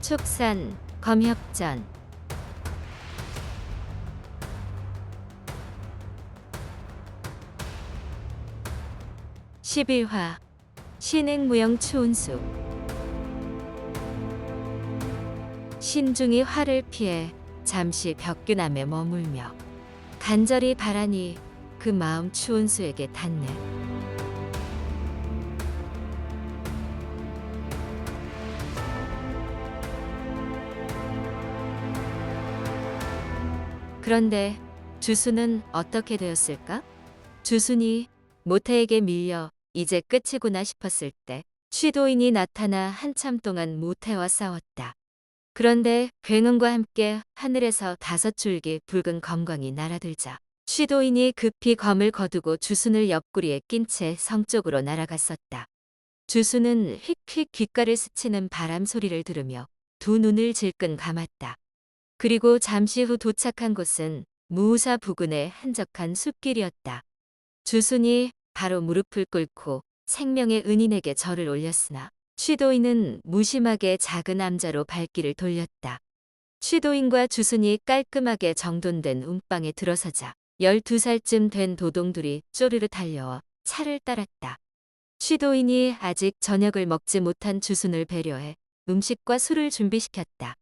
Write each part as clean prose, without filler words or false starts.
축산, 검협전. 11화 신행무용 추운수. 신중이 화를 피해 잠시 벽규남에 머물며 간절히 바라니 그 마음 추운수에게 닿네. 그런데 주수는 어떻게 되었을까? 주순이 모태에게 밀려 이제 끝이구나 싶었을 때 취도인이 나타나 한참 동안 모태와 싸웠다. 그런데 굉음과 함께 하늘에서 5줄기 붉은 검광이 날아들자 취도인이 급히 검을 거두고 주순을 옆구리에 낀 채 성 쪽으로 날아갔었다. 주순은 휙휙 귓가를 스치는 바람 소리를 들으며 두 눈을 질끈 감았다. 그리고 잠시 후 도착한 곳은 무우사 부근의 한적한 숲길이었다. 주순이 바로 무릎을 꿇고 생명의 은인에게 절을 올렸으나 취도인은 무심하게 작은 암자로 발길을 돌렸다. 취도인과 주순이 깔끔하게 정돈된 운방에 들어서자 12살쯤 된 도동들이 쪼르르 달려와 차를 따랐다. 취도인이 아직 저녁을 먹지 못한 주순을 배려해 음식과 술을 준비시켰다.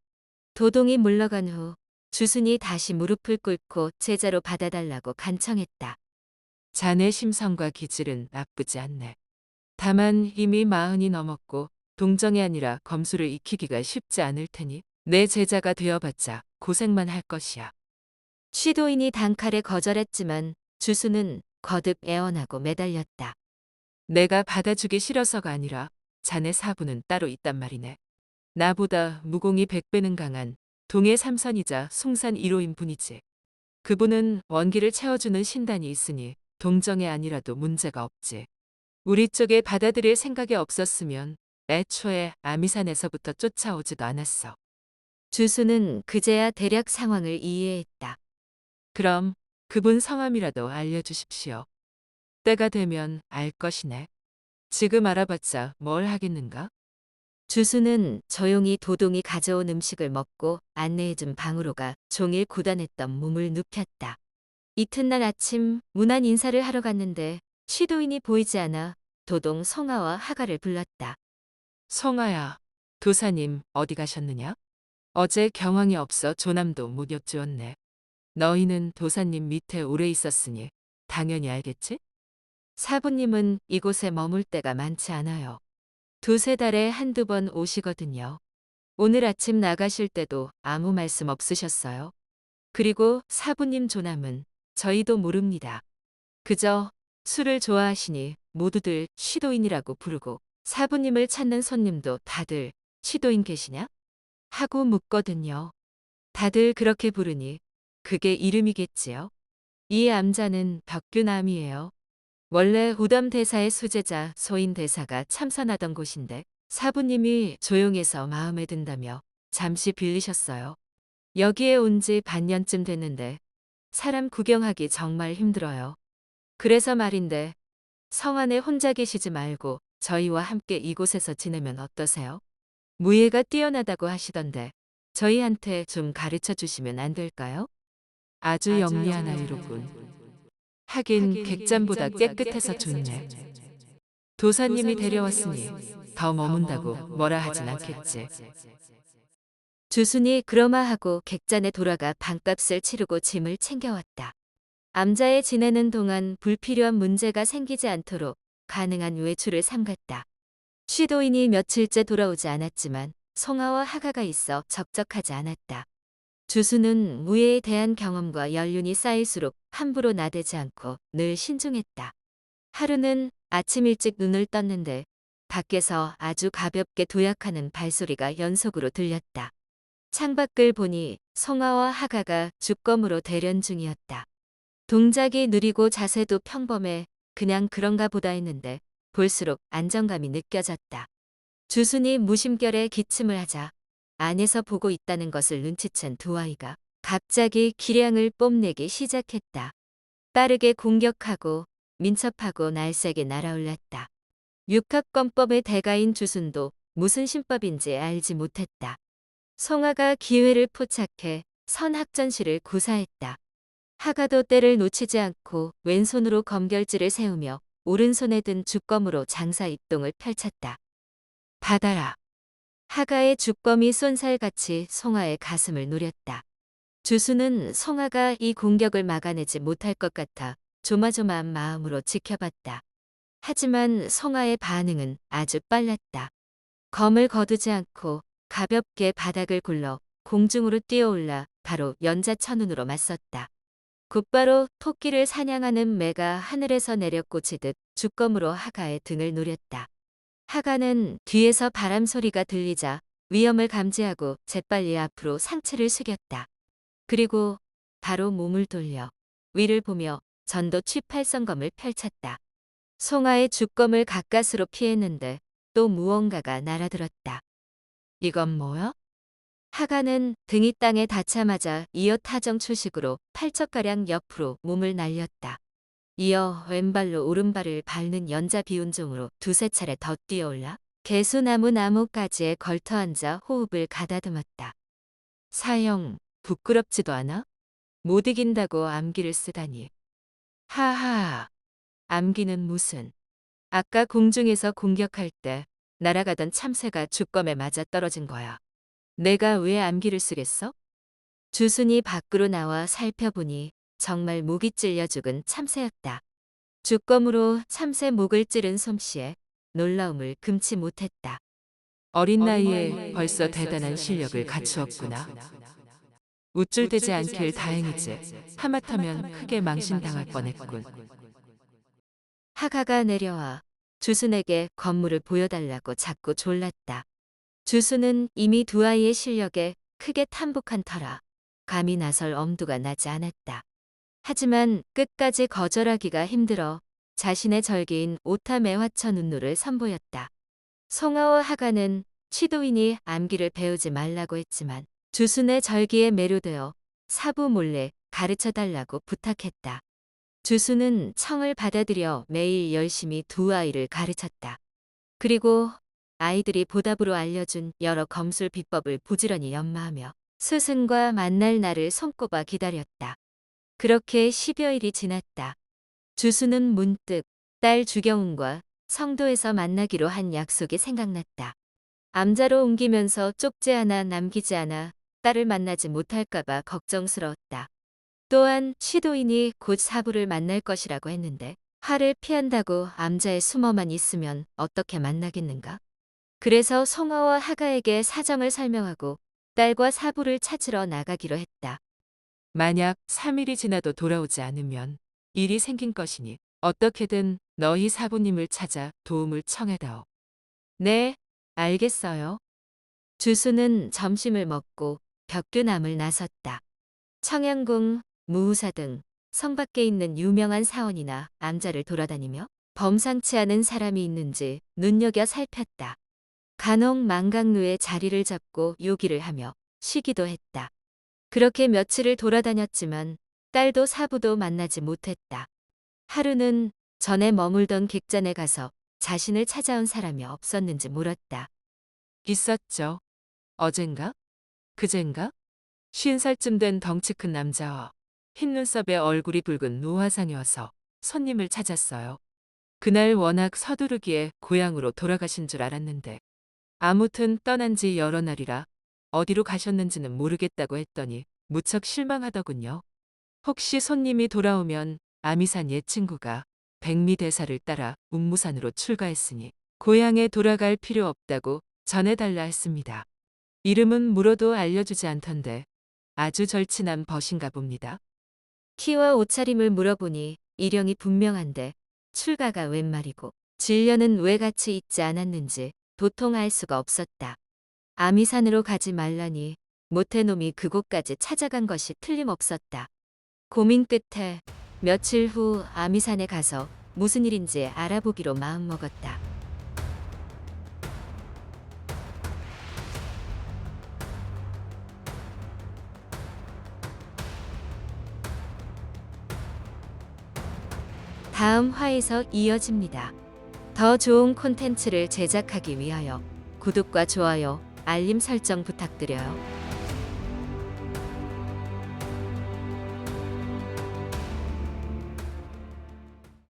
도동이 물러간 후 주순이 다시 무릎을 꿇고 제자로 받아달라고 간청했다. 자네 심성과 기질은 나쁘지 않네. 다만 이미 40이 넘었고 동정이 아니라 검술을 익히기가 쉽지 않을 테니 내 제자가 되어봤자 고생만 할 것이야. 취도인이 단칼에 거절했지만 주수는 거듭 애원하고 매달렸다. 내가 받아주기 싫어서가 아니라 자네 사부는 따로 있단 말이네. 나보다 무공이 100배는 강한 동해 삼선이자 숭산 1호인 분이지. 그분은 원기를 채워주는 신단이 있으니 동정이 아니라도 문제가 없지. 우리 쪽에 받아들일 생각이 없었으면 애초에 아미산에서부터 쫓아오지도 않았어. 주수는 그제야 대략 상황을 이해했다. 그럼 그분 성함이라도 알려주십시오. 때가 되면 알 것이네. 지금 알아봤자 뭘 하겠는가? 주수는 조용히 도동이 가져온 음식을 먹고 안내해준 방으로 가 종일 고단했던 몸을 눕혔다. 이튿날 아침 문안 인사를 하러 갔는데 취도인이 보이지 않아 도동 성아와 하가를 불렀다. 성아야, 도사님 어디 가셨느냐? 어제 경황이 없어 조남도 못 여쭈었네. 너희는 도사님 밑에 오래 있었으니 당연히 알겠지? 사부님은 이곳에 머물 때가 많지 않아요. 2~3달에 한두 번 오시거든요. 오늘 아침 나가실 때도 아무 말씀 없으셨어요. 그리고 사부님 조남은 저희도 모릅니다. 그저 술을 좋아하시니 모두들 취도인이라고 부르고 사부님을 찾는 손님도 다들 취도인 계시냐? 하고 묻거든요. 다들 그렇게 부르니 그게 이름이겠지요. 이 암자는 벽규남이에요. 원래 우담 대사의 수제자 소인 대사가 참선하던 곳인데 사부님이 조용해서 마음에 든다며 잠시 빌리셨어요. 여기에 온 지 반년쯤 됐는데 사람 구경하기 정말 힘들어요. 그래서 말인데 성 안에 혼자 계시지 말고 저희와 함께 이곳에서 지내면 어떠세요? 무예가 뛰어나다고 하시던데 저희한테 좀 가르쳐 주시면 안 될까요? 아주 영리한 아이로군. 하긴 객잔보다 깨끗해서 좋네. 도사님이 데려왔으니 더 머문다고 뭐라 하진 않겠지. 주순이 그러마하고 객잔에 돌아가 방값을 치르고 짐을 챙겨왔다. 암자에 지내는 동안 불필요한 문제가 생기지 않도록 가능한 외출을 삼갔다. 취도인이 며칠째 돌아오지 않았지만 송아와 하가가 있어 적적하지 않았다. 주수는 무예에 대한 경험과 연륜이 쌓일수록 함부로 나대지 않고 늘 신중했다. 하루는 아침 일찍 눈을 떴는데 밖에서 아주 가볍게 도약하는 발소리가 연속으로 들렸다. 창밖을 보니 송아와 하가가 주검으로 대련 중이었다. 동작이 느리고 자세도 평범해 그냥 그런가 보다 했는데 볼수록 안정감이 느껴졌다. 주순이 무심결에 기침을 하자 안에서 보고 있다는 것을 눈치챈 두 아이가 갑자기 기량을 뽐내기 시작했다. 빠르게 공격하고 민첩하고 날쌔게 날아올랐다. 육합권법의 대가인 주순도 무슨 신법인지 알지 못했다. 송하가 기회를 포착해 선학전시를 구사했다. 하가도 때를 놓치지 않고 왼손으로 검결지를 세우며 오른손에 든 주검으로 장사 입동을 펼쳤다. 받아라. 하가의 주검이 쏜살같이 송하의 가슴을 노렸다. 주수는 송하가 이 공격을 막아내지 못할 것 같아 조마조마한 마음으로 지켜봤다. 하지만 송하의 반응은 아주 빨랐다. 검을 거두지 않고 가볍게 바닥을 굴러 공중으로 뛰어올라 바로 연자천운으로 맞섰다. 곧바로 토끼를 사냥하는 매가 하늘에서 내려 꽂히듯 주검으로 하가의 등을 노렸다. 하가는 뒤에서 바람 소리가 들리자 위험을 감지하고 재빨리 앞으로 상체를 숙였다. 그리고 바로 몸을 돌려 위를 보며 전도 취팔성검을 펼쳤다. 송하의 주검을 가까스로 피했는데 또 무언가가 날아들었다. 이건 뭐야? 하가는 등이 땅에 닿자마자 이어 타정출식으로 8척가량 옆으로 몸을 날렸다. 이어 왼발로 오른발을 밟는 연자 비운종으로 두세 차례 더 뛰어올라 개수나무 나뭇가지에 걸터앉아 호흡을 가다듬었다. 사형, 부끄럽지도 않아? 못 이긴다고 암기를 쓰다니. 하하, 암기는 무슨. 아까 공중에서 공격할 때 날아가던 참새가 주검에 맞아 떨어진 거야. 내가 왜 암기를 쓰겠어? 주순이 밖으로 나와 살펴보니 정말 목이 찔려 죽은 참새였다. 주검으로 참새 목을 찌른 솜씨에 놀라움을 금치 못했다. 어린 나이에 벌써 대단한 실력을 갖추었구나. 우쭐대지 않길 다행이지. 하마터면 크게 망신당할 뻔했군. 하가가 내려와 주순에게 건물을 보여달라고 자꾸 졸랐다. 주순은 이미 두 아이의 실력에 크게 탐복한 터라 감히 나설 엄두가 나지 않았다. 하지만 끝까지 거절하기가 힘들어 자신의 절기인 오타매화천 운노를 선보였다. 송하와 하가는 취도인이 암기를 배우지 말라고 했지만 주순의 절기에 매료되어 사부 몰래 가르쳐달라고 부탁했다. 주순은 청을 받아들여 매일 열심히 두 아이를 가르쳤다. 그리고 아이들이 보답으로 알려준 여러 검술 비법을 부지런히 연마하며 스승과 만날 날을 손꼽아 기다렸다. 그렇게 10여일이 지났다. 주수는 문득 딸 주경운과 성도에서 만나기로 한 약속이 생각났다. 암자로 옮기면서 쪽지 하나 남기지 않아 딸을 만나지 못할까봐 걱정스러웠다. 또한 취도인이 곧 사부를 만날 것이라고 했는데 화를 피한다고 암자에 숨어만 있으면 어떻게 만나겠는가? 그래서 송하와 하가에게 사정을 설명하고 딸과 사부를 찾으러 나가기로 했다. 만약 3일이 지나도 돌아오지 않으면 일이 생긴 것이니 어떻게든 너희 사부님을 찾아 도움을 청해다오. 네, 알겠어요. 주수는 점심을 먹고 벽두남을 나섰다. 청양궁, 무우사 등 성 밖에 있는 유명한 사원이나 암자를 돌아다니며 범상치 않은 사람이 있는지 눈여겨 살폈다. 간혹 망각루에 자리를 잡고 요기를 하며 쉬기도 했다. 그렇게 며칠을 돌아다녔지만 딸도 사부도 만나지 못했다. 하루는 전에 머물던 객잔에 가서 자신을 찾아온 사람이 없었는지 물었다. 있었죠. 어젠가? 그젠가? 50살쯤 된 덩치 큰 남자와 흰 눈썹에 얼굴이 붉은 노화상이 와서 손님을 찾았어요. 그날 워낙 서두르기에 고향으로 돌아가신 줄 알았는데 아무튼 떠난 지 여러 날이라 어디로 가셨는지는 모르겠다고 했더니 무척 실망하더군요. 혹시 손님이 돌아오면 아미산 옛 친구가 백미대사를 따라 운무산으로 출가했으니 고향에 돌아갈 필요 없다고 전해달라 했습니다. 이름은 물어도 알려주지 않던데 아주 절친한 벗인가 봅니다. 키와 옷차림을 물어보니 일령이 분명한데 출가가 웬 말이고 진료는 왜 같이 있지 않았는지 도통 알 수가 없었다. 아미산으로 가지 말라니 모태놈이 그곳까지 찾아간 것이 틀림없었다. 고민 끝에 며칠 후 아미산에 가서 무슨 일인지 알아보기로 마음먹었다. 다음 화에서 이어집니다. 더 좋은 콘텐츠를 제작하기 위하여 구독과 좋아요, 알림 설정 부탁드려요.